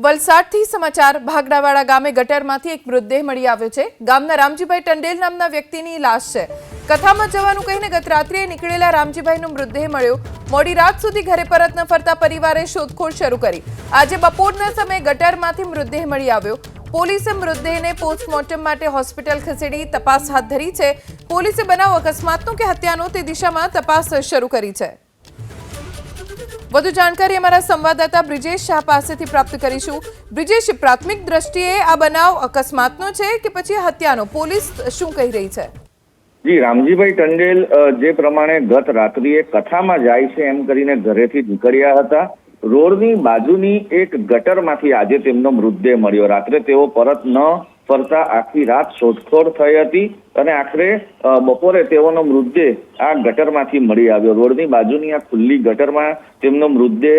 વલસાડથી સમાચાર ભાગડાવાડા ગામે ગટરમાંથી એક મૃતદેહ મળી આવ્યો છે। ગામના રામજીભાઈ ટંડેલ નામના વ્યક્તિની લાશ છે। કથામાં જવાનું કહીને ગત રાત્રિએ નીકળેલા રામજીભાઈનો મૃતદેહ મળ્યો। મોડી રાત સુધી ઘરે પરત ન ફરતા પરિવારે શોધખોળ શરૂ કરી। આજે બપોરના સમયે ગટરમાંથી મૃતદેહ મળી આવ્યો। પોલીસે મૃતદેહને પોસ્ટમોર્ટમ માટે હોસ્પિટલ ખસેડી તપાસ હાથ ધરી છે। પોલીસે બનાવ અકસ્માતનો કે હત્યાનો તે દિશામાં તપાસ શરૂ કરી છે। વધુ જાણકારી અમારા સંવાદદાતા બ્રિજેશ શાહ પાસેથી પ્રાપ્ત કરીશું। બ્રિજેશ, પ્રાથમિક દ્રષ્ટિએ આ બનાવ અકસ્માતનો છે કે પછી હત્યાનો? પોલીસ શું કહી રહી છે? જી, રામજીભાઈ ટંડેલ જે પ્રમાણે ગત રાત્રિએ કથામાં જાય છે એમ કરીને ઘરેથી નીકળ્યા હતા। રોડની બાજુની એક ગટરમાંથી આજે તેમનો મૃતદેહ મળ્યો। રાત્રે તેઓ પરત ન ફરતા આખી રાત શોધખોળ થઈ હતી અને આખરે બપોરે તેઓનો મૃતદેહ આ ગટરમાંથી મળી આવ્યો। રોડની બાજુની આ ખુલ્લી ગટરમાં તેમનો મૃતદેહ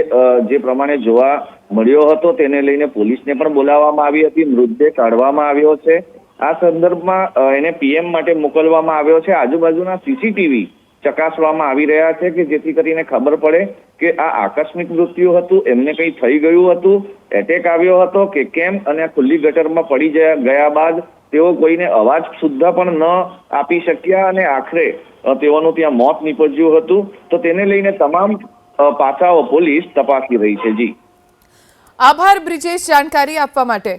જે પ્રમાણે જોવા મળ્યો હતો તેને લઈને પોલીસને પણ બોલાવવામાં આવી હતી। મૃતદેહ કાઢવામાં આવ્યો છે। આ સંદર્ભમાં એને પીએમ માટે મોકલવામાં આવ્યો છે। આજુબાજુના સીસીટીવી ચકાસવામાં આવી રહ્યા છે કે જેથી કરીને ખબર પડે કે આ આકસ્મિક મૃત્યુ હતું, એમને કંઈ થઈ ગયું હતું, એટેક આવ્યો હતો કે કેમ, અને આ ખુલ્લી ગટરમાં પડી ગયા બાદ તેઓ કોઈને અવાજ સુદ્ધા પણ ન આપી શક્યા અને આખરે તેઓનું ત્યાં મોત નીપજ્યું હતું। તો તેને લઈને તમામ પાસાઓ પોલીસ તપાસી રહી છે। જી, આભાર બ્રિજેશ, જાણકારી આપવા માટે।